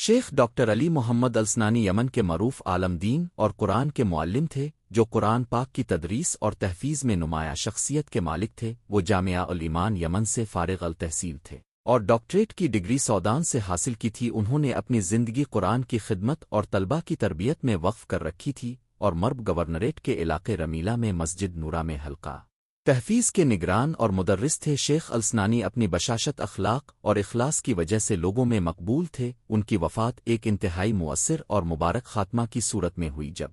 شیخ doctor علی محمد السنانی یمن کے معروف عالم دین اور قرآن کے معلم تھے، جو قرآن پاک کی تدریس اور تحفیظ میں نمایاں شخصیت کے مالک تھے۔ وہ جامعہ الایمان یمن سے فارغ التحصیل تھے اور ڈاکٹریٹ کی ڈگری سودان سے حاصل کی تھی۔ انہوں نے اپنی زندگی قرآن کی خدمت اور طلبہ کی تربیت میں وقف کر رکھی تھی اور مرب گورنریٹ کے علاقے رمیلہ میں مسجد نورہ میں حلقہ تحفیظ کے نگران اور مدرس تھے۔ شیخ السنانی اپنی بشاشت اخلاق اور اخلاص کی وجہ سے لوگوں میں مقبول تھے۔ ان کی وفات ایک انتہائی مؤثر اور مبارک خاتمہ کی صورت میں ہوئی۔ جب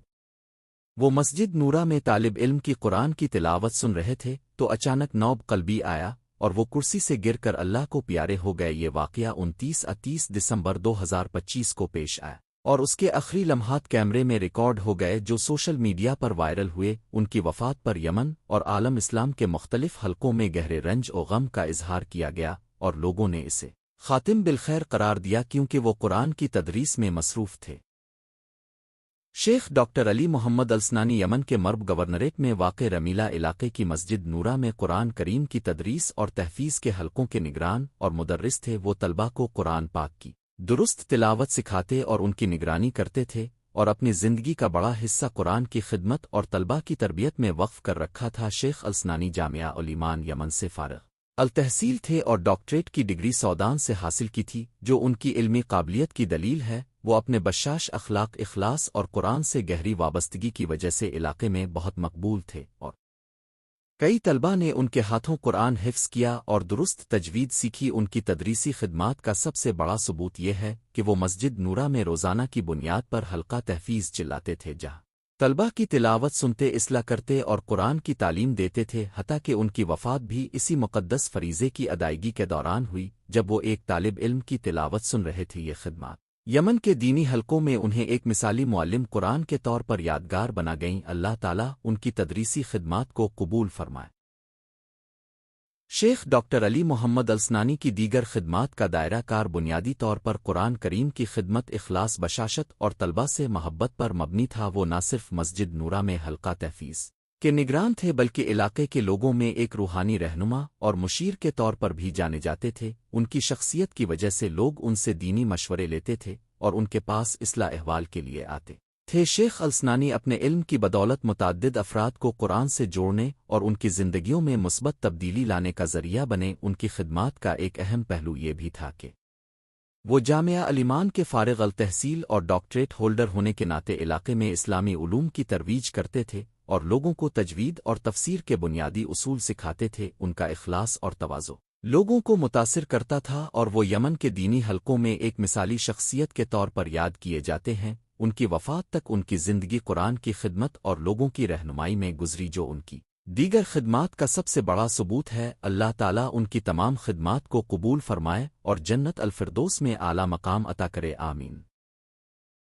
وہ مسجد نورہ میں طالب علم کی قرآن کی تلاوت سن رہے تھے تو اچانک نوب قلبی آیا اور وہ کرسی سے گر کر اللہ کو پیارے ہو گئے۔ یہ واقعہ 29 دسمبر 2025 کو پیش آیا اور اس کے آخری لمحات کیمرے میں ریکارڈ ہو گئے، جو سوشل میڈیا پر وائرل ہوئے۔ ان کی وفات پر یمن اور عالم اسلام کے مختلف حلقوں میں گہرے رنج و غم کا اظہار کیا گیا اور لوگوں نے اسے خاتم بالخیر قرار دیا، کیونکہ وہ قرآن کی تدریس میں مصروف تھے۔ شیخ ڈاکٹر علی محمد السنانی یمن کے مرب گورنریٹ میں واقع رمیلہ علاقے کی مسجد نورہ میں قرآن کریم کی تدریس اور تحفیظ کے حلقوں کے نگران اور مدرس تھے۔ وہ طلبہ کو قرآن پاک کی درست تلاوت سکھاتے اور ان کی نگرانی کرتے تھے، اور اپنی زندگی کا بڑا حصہ قرآن کی خدمت اور طلبہ کی تربیت میں وقف کر رکھا تھا۔ شیخ السنانی جامعہ الایمان یمن سے فارغ التحصیل تھے اور ڈاکٹریٹ کی ڈگری سودان سے حاصل کی تھی، جو ان کی علمی قابلیت کی دلیل ہے۔ وہ اپنے بشاش اخلاق، اخلاص اور قرآن سے گہری وابستگی کی وجہ سے علاقے میں بہت مقبول تھے، اور کئی طلبہ نے ان کے ہاتھوں قرآن حفظ کیا اور درست تجوید سیکھی۔ ان کی تدریسی خدمات کا سب سے بڑا ثبوت یہ ہے کہ وہ مسجد نورہ میں روزانہ کی بنیاد پر حلقہ تحفیظ چلاتے تھے، جہاں طلبہ کی تلاوت سنتے، اصلاح کرتے اور قرآن کی تعلیم دیتے تھے، حتیٰ کہ ان کی وفات بھی اسی مقدس فریضے کی ادائیگی کے دوران ہوئی جب وہ ایک طالب علم کی تلاوت سن رہے تھے۔ یہ خدمات یمن کے دینی حلقوں میں انہیں ایک مثالی معلم قرآن کے طور پر یادگار بنا گئیں۔ اللہ تعالیٰ ان کی تدریسی خدمات کو قبول فرمائے۔ شیخ ڈاکٹر علی محمد السنانی کی دیگر خدمات کا دائرہ کار بنیادی طور پر قرآن کریم کی خدمت، اخلاص، بشاشت اور طلبہ سے محبت پر مبنی تھا۔ وہ نہ صرف مسجد نورہ میں حلقہ تحفیظ کے نگران تھے، بلکہ علاقے کے لوگوں میں ایک روحانی رہنما اور مشیر کے طور پر بھی جانے جاتے تھے۔ ان کی شخصیت کی وجہ سے لوگ ان سے دینی مشورے لیتے تھے اور ان کے پاس اصلاح احوال کے لیے آتے تھے۔ شیخ السنانی اپنے علم کی بدولت متعدد افراد کو قرآن سے جوڑنے اور ان کی زندگیوں میں مثبت تبدیلی لانے کا ذریعہ بنے۔ ان کی خدمات کا ایک اہم پہلو یہ بھی تھا کہ وہ جامعہ الایمان کے فارغ التحصیل اور ڈاکٹریٹ ہولڈر ہونے کے ناطے علاقے میں اسلامی علوم کی ترویج کرتے تھے اور لوگوں کو تجوید اور تفسیر کے بنیادی اصول سکھاتے تھے۔ ان کا اخلاص اور تواضع لوگوں کو متاثر کرتا تھا اور وہ یمن کے دینی حلقوں میں ایک مثالی شخصیت کے طور پر یاد کیے جاتے ہیں۔ ان کی وفات تک ان کی زندگی قرآن کی خدمت اور لوگوں کی رہنمائی میں گزری، جو ان کی دیگر خدمات کا سب سے بڑا ثبوت ہے۔ اللہ تعالیٰ ان کی تمام خدمات کو قبول فرمائے اور جنت الفردوس میں اعلیٰ مقام عطا کرے، آمین۔